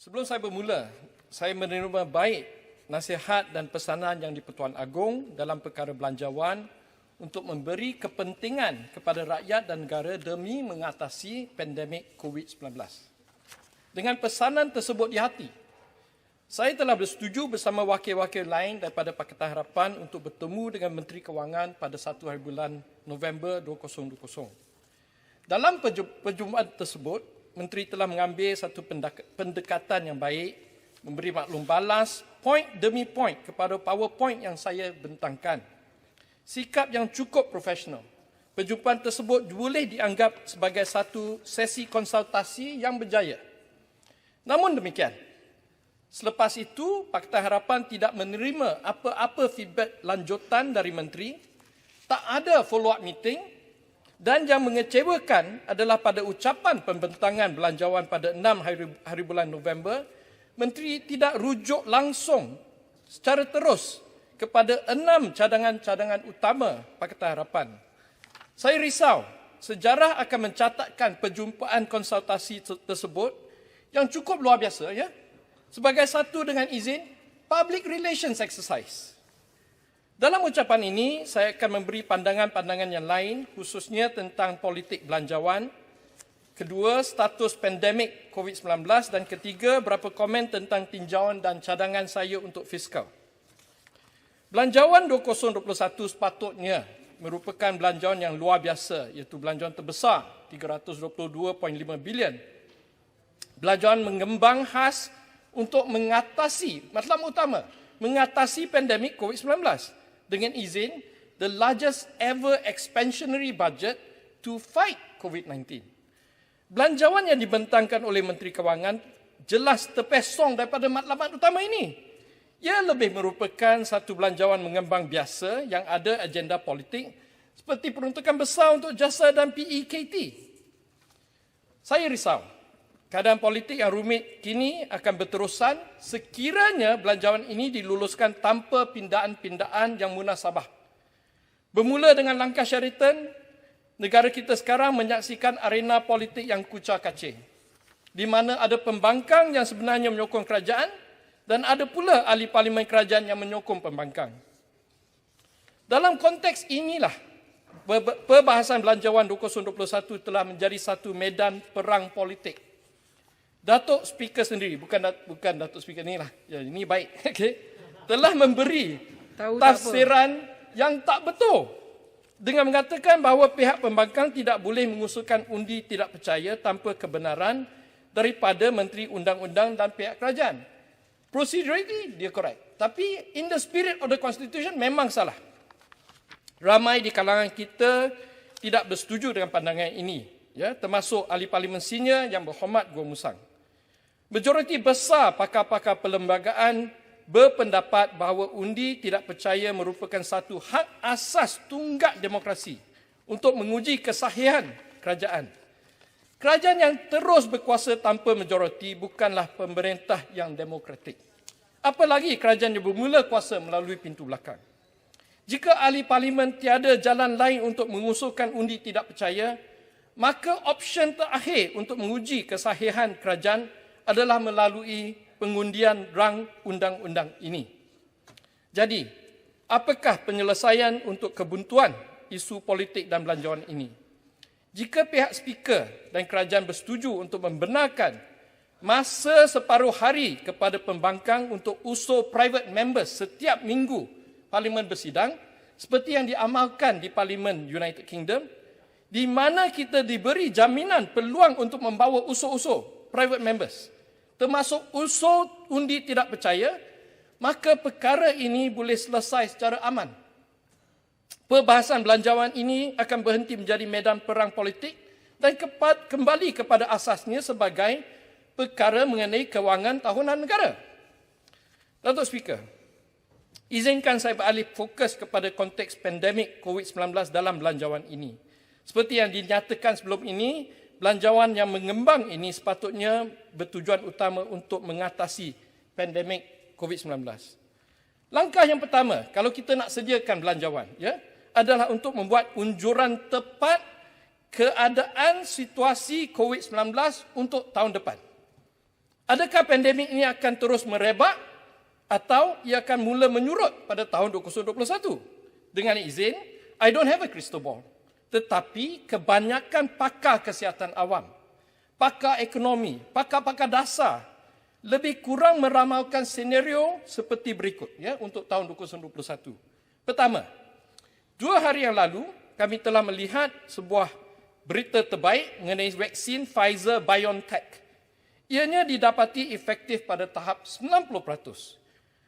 Sebelum saya bermula, saya menerima baik nasihat dan pesanan yang di-Pertuan Agong dalam perkara belanjawan untuk memberi kepentingan kepada rakyat dan negara demi mengatasi pandemik COVID-19. Dengan pesanan tersebut di hati, saya telah bersetuju bersama wakil-wakil lain daripada Pakatan Harapan untuk bertemu dengan Menteri Kewangan pada 1 hari bulan November 2020. Dalam perjumpaan tersebut, Menteri telah mengambil satu pendekatan yang baik, memberi maklum balas, point demi point kepada PowerPoint yang saya bentangkan. Sikap yang cukup profesional. Perjumpaan tersebut boleh dianggap sebagai satu sesi konsultasi yang berjaya. Namun demikian, selepas itu, Pakatan Harapan tidak menerima apa-apa feedback lanjutan dari Menteri, tak ada follow-up meeting, dan yang mengecewakan adalah pada ucapan pembentangan belanjawan pada 6 hari bulan November, Menteri tidak rujuk langsung secara terus kepada 6 cadangan-cadangan utama Pakatan Harapan. Saya risau, sejarah akan mencatatkan perjumpaan konsultasi tersebut yang cukup luar biasa, ya, sebagai satu dengan izin public relations exercise. Dalam ucapan ini, saya akan memberi pandangan-pandangan yang lain, khususnya tentang politik belanjawan. Kedua, status pandemik COVID-19. Dan ketiga, berapa komen tentang tinjauan dan cadangan saya untuk fiskal. Belanjawan 2021 sepatutnya merupakan belanjawan yang luar biasa, iaitu belanjawan terbesar, 322.5 bilion. Belanjawan mengembang khas untuk mengatasi, matlamat utama, mengatasi pandemik COVID-19. Dengan izin, the largest ever expansionary budget to fight COVID-19. Belanjawan yang dibentangkan oleh Menteri Kewangan jelas terpesong daripada matlamat utama ini. Ia lebih merupakan satu belanjawan mengembang biasa yang ada agenda politik seperti peruntukan besar untuk jasa dan PEKT. Saya risau, keadaan politik yang rumit kini akan berterusan sekiranya belanjawan ini diluluskan tanpa pindaan-pindaan yang munasabah. Bermula dengan langkah Sheraton, negara kita sekarang menyaksikan arena politik yang kucar-kacir, di mana ada pembangkang yang sebenarnya menyokong kerajaan dan ada pula ahli parlimen kerajaan yang menyokong pembangkang. Dalam konteks inilah, perbahasan belanjawan 2021 telah menjadi satu medan perang politik. Datuk Speaker sendiri, bukan Datuk Speaker inilah, ya, ini baik, okay, telah memberi tafsiran yang tak betul dengan mengatakan bahawa pihak pembangkang tidak boleh mengusulkan undi tidak percaya tanpa kebenaran daripada Menteri Undang-Undang dan pihak kerajaan. Procedurally, dia correct. Tapi in the spirit of the Constitution, memang salah. Ramai di kalangan kita tidak bersetuju dengan pandangan ini, ya, termasuk ahli parlimen senior yang berhormat Gua Musang. Majoriti besar pakar-pakar perlembagaan berpendapat bahawa undi tidak percaya merupakan satu hak asas tunggak demokrasi untuk menguji kesahihan kerajaan. Kerajaan yang terus berkuasa tanpa majoriti bukanlah pemerintah yang demokratik. Apalagi kerajaan yang bermula kuasa melalui pintu belakang. Jika ahli parlimen tiada jalan lain untuk mengusulkan undi tidak percaya, maka option terakhir untuk menguji kesahihan kerajaan adalah melalui pengundian rang undang-undang ini. Jadi, apakah penyelesaian untuk kebuntuan isu politik dan belanjawan ini? Jika pihak speaker dan kerajaan bersetuju untuk membenarkan masa separuh hari kepada pembangkang untuk usul private members setiap minggu parlimen bersidang, seperti yang diamalkan di Parlimen United Kingdom, di mana kita diberi jaminan peluang untuk membawa usul-usul private members, termasuk usul undi tidak percaya, maka perkara ini boleh selesai secara aman. Perbahasan belanjawan ini akan berhenti menjadi medan perang politik dan kembali kepada asasnya sebagai perkara mengenai kewangan tahunan negara. Datuk Speaker, izinkan saya beralih fokus kepada konteks pandemik COVID-19 dalam belanjawan ini. Seperti yang dinyatakan sebelum ini, belanjawan yang mengembang ini sepatutnya bertujuan utama untuk mengatasi pandemik COVID-19. Langkah yang pertama, kalau kita nak sediakan belanjawan, ya, adalah untuk membuat unjuran tepat keadaan situasi COVID-19 untuk tahun depan. Adakah pandemik ini akan terus merebak atau ia akan mula menyurut pada tahun 2021? Dengan izin, I don't have a crystal ball. Tetapi kebanyakan pakar kesihatan awam, pakar ekonomi, pakar-pakar dasar lebih kurang meramalkan senario seperti berikut untuk tahun 2021. Pertama, 2 hari yang lalu kami telah melihat sebuah berita terbaik mengenai vaksin Pfizer-BioNTech. Ianya didapati efektif pada tahap 90%.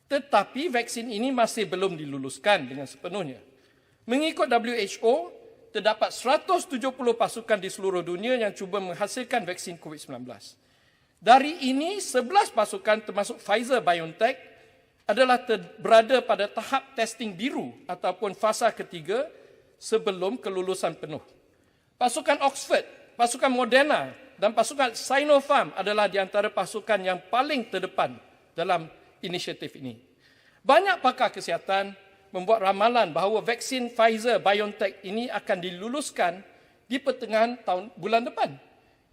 Tetapi vaksin ini masih belum diluluskan dengan sepenuhnya. Mengikut WHO, terdapat 170 pasukan di seluruh dunia yang cuba menghasilkan vaksin COVID-19. Dari ini, 11 pasukan termasuk Pfizer-BioNTech adalah berada pada tahap testing biru ataupun fasa ketiga sebelum kelulusan penuh. Pasukan Oxford, pasukan Moderna dan pasukan Sinopharm adalah di antara pasukan yang paling terdepan dalam inisiatif ini. Banyak pakar kesihatan membuat ramalan bahawa vaksin Pfizer-BioNTech ini akan diluluskan di pertengahan bulan depan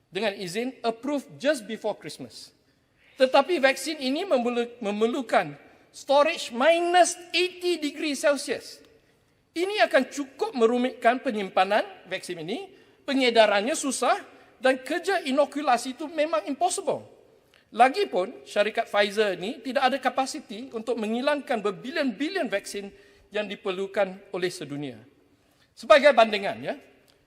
dengan izin approved just before Christmas. Tetapi vaksin ini memerlukan storage minus 80 degree Celsius. Ini akan cukup merumitkan penyimpanan vaksin ini, pengedarannya susah dan kerja inokulasi itu memang impossible. Lagipun, syarikat Pfizer ini tidak ada kapasiti untuk menghilangkan berbilion-bilion vaksin yang diperlukan oleh sedunia. Sebagai bandingan,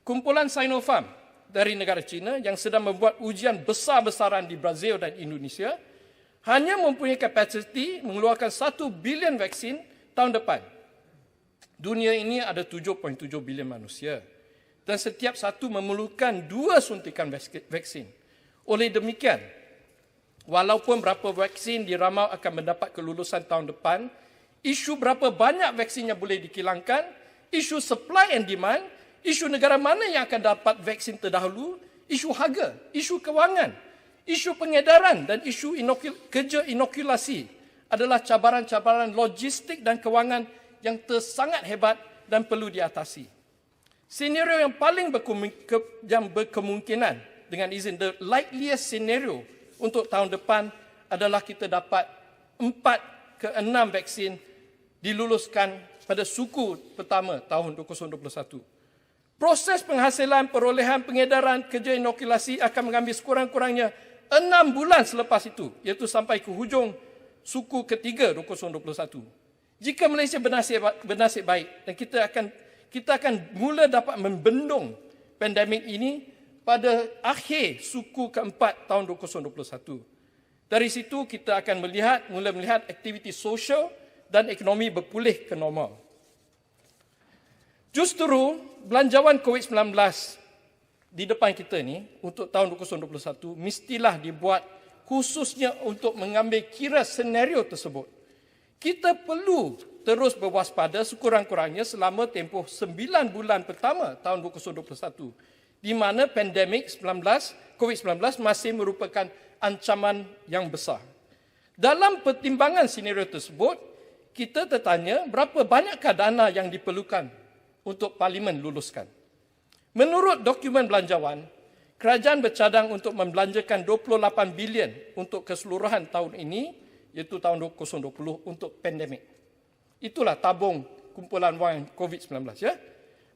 kumpulan Sinopharm dari negara China yang sedang membuat ujian besar-besaran di Brazil dan Indonesia hanya mempunyai kapasiti mengeluarkan 1 bilion vaksin tahun depan. Dunia ini ada 7.7 bilion manusia dan setiap satu memerlukan 2 suntikan vaksin. Oleh demikian, walaupun berapa vaksin diramal akan mendapat kelulusan tahun depan, isu berapa banyak vaksin yang boleh dikilangkan, isu supply and demand, isu negara mana yang akan dapat vaksin terdahulu, isu harga, isu kewangan, isu pengedaran dan isu kerja inokulasi adalah cabaran-cabaran logistik dan kewangan yang sangat hebat dan perlu diatasi. Senario yang paling berkemungkinan, dengan izin, the likeliest scenario untuk tahun depan adalah kita dapat 4 ke 6 vaksin diluluskan pada suku pertama tahun 2021. Proses penghasilan, perolehan, pengedaran, kerja inokulasi akan mengambil sekurang-kurangnya 6 bulan selepas itu, iaitu sampai ke hujung suku ketiga 2021. Jika Malaysia bernasib baik dan kita akan mula dapat membendung pandemik ini pada akhir suku keempat tahun 2021. Dari situ kita akan mula melihat aktiviti sosial dan ekonomi berpulih ke normal. Justru belanjawan COVID-19 di depan kita ni untuk tahun 2021 mestilah dibuat khususnya untuk mengambil kira senario tersebut. Kita perlu terus berwaspada sekurang-kurangnya selama tempoh 9 bulan pertama tahun 2021, di mana pandemik COVID-19 masih merupakan ancaman yang besar. Dalam pertimbangan senario tersebut, kita tertanya berapa banyakkah dana yang diperlukan untuk Parlimen luluskan. Menurut dokumen belanjawan, kerajaan bercadang untuk membelanjakan 28 bilion untuk keseluruhan tahun ini, iaitu tahun 2020 untuk pandemik. Itulah tabung kumpulan wang COVID-19.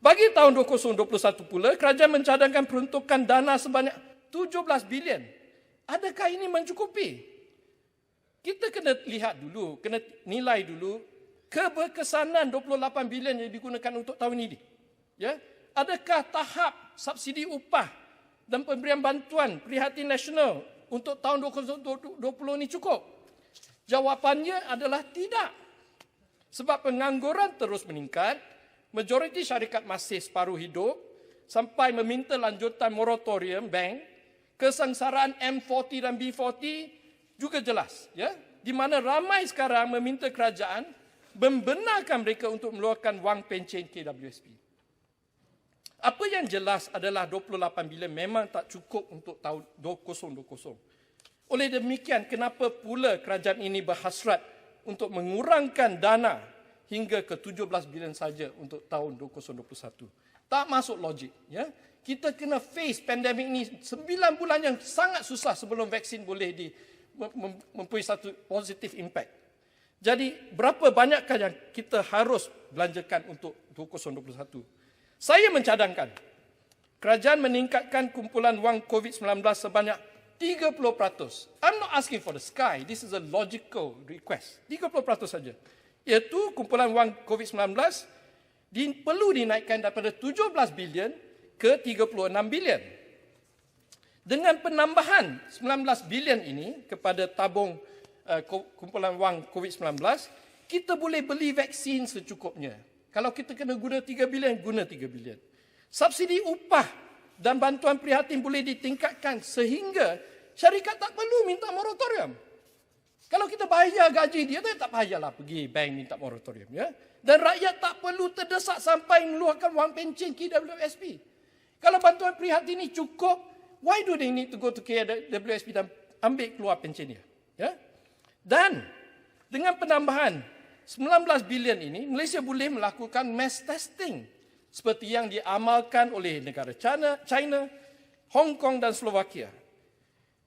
Bagi tahun 2021 pula, kerajaan mencadangkan peruntukan dana sebanyak 17 bilion. Adakah ini mencukupi? Kita kena lihat dulu, kena nilai dulu keberkesanan 28 bilion yang digunakan untuk tahun ini. Adakah tahap subsidi upah dan pemberian bantuan prihatin nasional untuk tahun 2020 ini cukup? Jawapannya adalah tidak. Sebab pengangguran terus meningkat, majoriti syarikat masih separuh hidup, sampai meminta lanjutan moratorium bank, kesengsaraan M40 dan B40 juga jelas. Di mana ramai sekarang meminta kerajaan membenarkan mereka untuk mengeluarkan wang pencen KWSP. Apa yang jelas adalah 28 bilion memang tak cukup untuk tahun 2020. Oleh demikian, kenapa pula kerajaan ini berhasrat untuk mengurangkan dana hingga ke 17 bilion saja untuk tahun 2021? Tak masuk logik. Kita kena face pandemik ini 9 bulan yang sangat susah sebelum vaksin boleh mempunyai satu positif impact. Jadi berapa banyakkah yang kita harus belanjakan untuk 2021? Saya mencadangkan kerajaan meningkatkan kumpulan wang COVID-19 sebanyak 30%. I'm not asking for the sky. This is a logical request. 30% saja. Iaitu kumpulan wang COVID-19 perlu dinaikkan daripada 17 bilion ke 36 bilion. Dengan penambahan 19 bilion ini kepada tabung kumpulan wang COVID-19, kita boleh beli vaksin secukupnya. Kalau kita kena guna 3 bilion, guna 3 bilion. Subsidi upah dan bantuan prihatin boleh ditingkatkan sehingga syarikat tak perlu minta moratorium. Kalau kita bayar gaji dia, tak payahlah pergi bank minta moratorium. Ya? Dan rakyat tak perlu terdesak sampai mengeluarkan wang pencen KWSP. Kalau bantuan prihatin ini cukup, why do they need to go to KWSP dan ambil keluar pencen dia? Ya? Dan dengan penambahan 19 bilion ini, Malaysia boleh melakukan mass testing seperti yang diamalkan oleh negara China, Hong Kong dan Slovakia.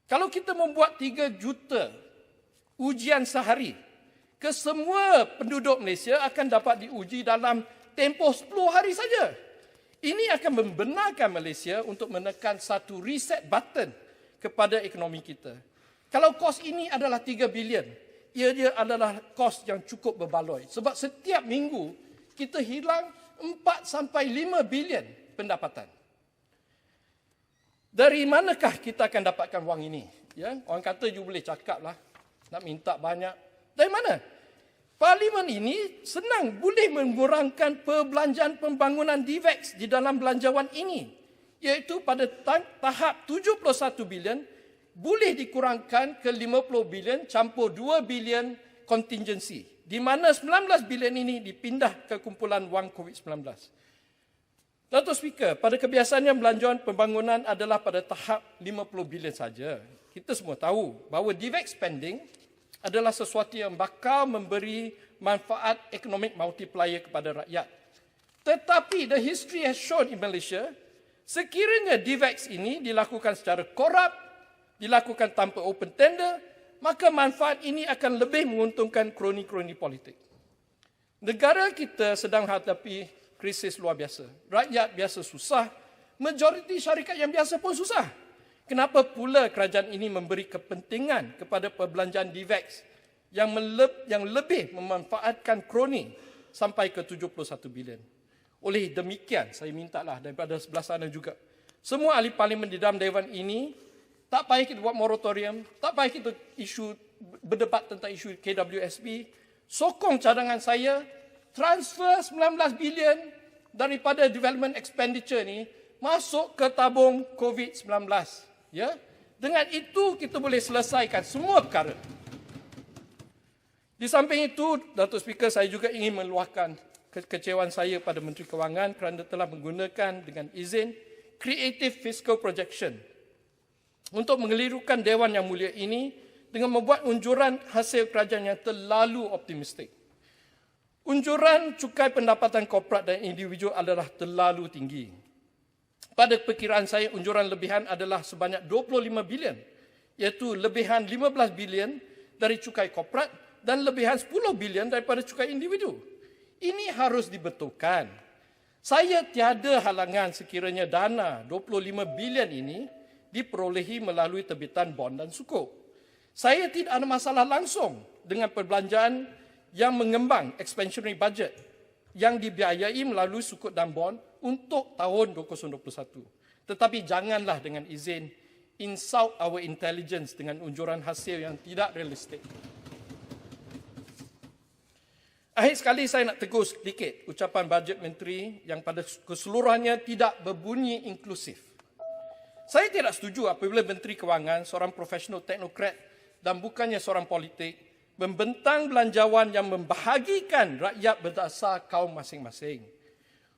Kalau kita membuat 3 juta ujian sehari, ke semua penduduk Malaysia akan dapat diuji dalam tempoh 10 hari saja. Ini akan membenarkan Malaysia untuk menekan satu reset button kepada ekonomi kita. Kalau kos ini adalah 3 bilion, ia adalah kos yang cukup berbaloi. Sebab setiap minggu kita hilang 4 sampai 5 bilion pendapatan. Dari manakah kita akan dapatkan wang ini? Ya, orang kata you boleh cakap lah, nak minta banyak. Dari mana? Parlimen ini senang boleh mengurangkan perbelanjaan pembangunan DVEX di dalam belanjawan ini. Iaitu pada tahap 71 bilion, boleh dikurangkan ke 50 bilion campur 2 bilion contingency. Di mana 19 bilion ini dipindah ke kumpulan wang COVID-19. Datuk Speaker, pada kebiasaannya belanjawan pembangunan adalah pada tahap 50 bilion saja. Kita semua tahu bahawa DVEX spending adalah sesuatu yang bakal memberi manfaat economic multiplier kepada rakyat. Tetapi the history has shown in Malaysia, sekiranya DVEX ini dilakukan secara korup, dilakukan tanpa open tender, maka manfaat ini akan lebih menguntungkan kroni-kroni politik. Negara kita sedang menghadapi krisis luar biasa. Rakyat biasa susah, majoriti syarikat yang biasa pun susah. Kenapa pula kerajaan ini memberi kepentingan kepada perbelanjaan DVEX yang lebih memanfaatkan kroni sampai ke 71 bilion? Oleh demikian, saya mintalah daripada sebelah sana juga, semua ahli parlimen di dalam Dewan ini, tak payah kita buat moratorium, tak payah kita berdebat tentang isu KWSP, sokong cadangan saya, transfer 19 bilion daripada development expenditure ni masuk ke tabung COVID-19. Ya? Dengan itu kita boleh selesaikan semua perkara. Di samping itu, Datuk Speaker, saya juga ingin meluahkan kekecewaan saya pada Menteri Kewangan kerana telah menggunakan dengan izin creative fiscal projection untuk mengelirukan Dewan Yang Mulia ini dengan membuat unjuran hasil kerajaan yang terlalu optimistik. Unjuran cukai pendapatan korporat dan individu adalah terlalu tinggi. Pada perkiraan saya, unjuran lebihan adalah sebanyak 25 bilion, iaitu lebihan 15 bilion dari cukai korporat dan lebihan 10 bilion daripada cukai individu. Ini harus dibetulkan. Saya tiada halangan sekiranya dana 25 bilion ini diperolehi melalui terbitan bond dan sukuk. Saya tidak ada masalah langsung dengan perbelanjaan yang mengembang expansionary budget yang dibiayai melalui sukuk dan bond untuk tahun 2021. Tetapi janganlah dengan izin insult our intelligence dengan unjuran hasil yang tidak realistik. Akhir sekali saya nak tegur sedikit ucapan bajet menteri yang pada keseluruhannya tidak berbunyi inklusif. Saya tidak setuju apabila Menteri Kewangan, seorang profesional teknokrat dan bukannya seorang politik, membentang belanjawan yang membahagikan rakyat berdasar kaum masing-masing.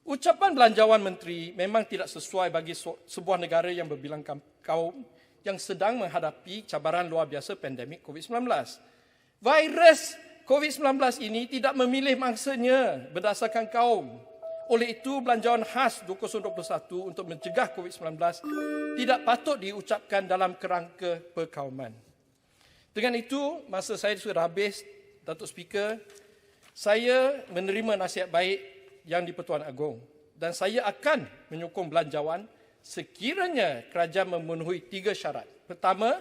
Ucapan belanjawan menteri memang tidak sesuai bagi sebuah negara yang berbilang kaum yang sedang menghadapi cabaran luar biasa pandemik COVID-19. Virus COVID-19 ini tidak memilih mangsanya berdasarkan kaum. Oleh itu, belanjawan khas 2021 untuk mencegah COVID-19 tidak patut diucapkan dalam kerangka perkauman. Dengan itu, masa saya sudah habis, Datuk Speaker, saya menerima nasihat baik yang di-Pertuan Agong dan saya akan menyokong belanjawan sekiranya kerajaan memenuhi 3 syarat. Pertama,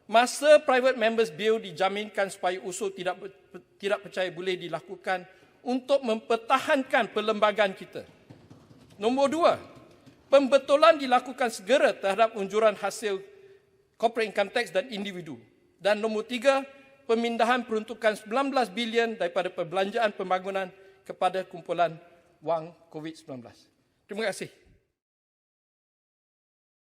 masa Private Members Bill dijaminkan supaya usul tidak percaya boleh dilakukan untuk mempertahankan perlembagaan kita. Nombor 2, pembetulan dilakukan segera terhadap unjuran hasil corporate income tax dan individu. Dan nombor 3, pemindahan peruntukan 19 bilion daripada perbelanjaan pembangunan kepada kumpulan wang COVID-19. Terima kasih.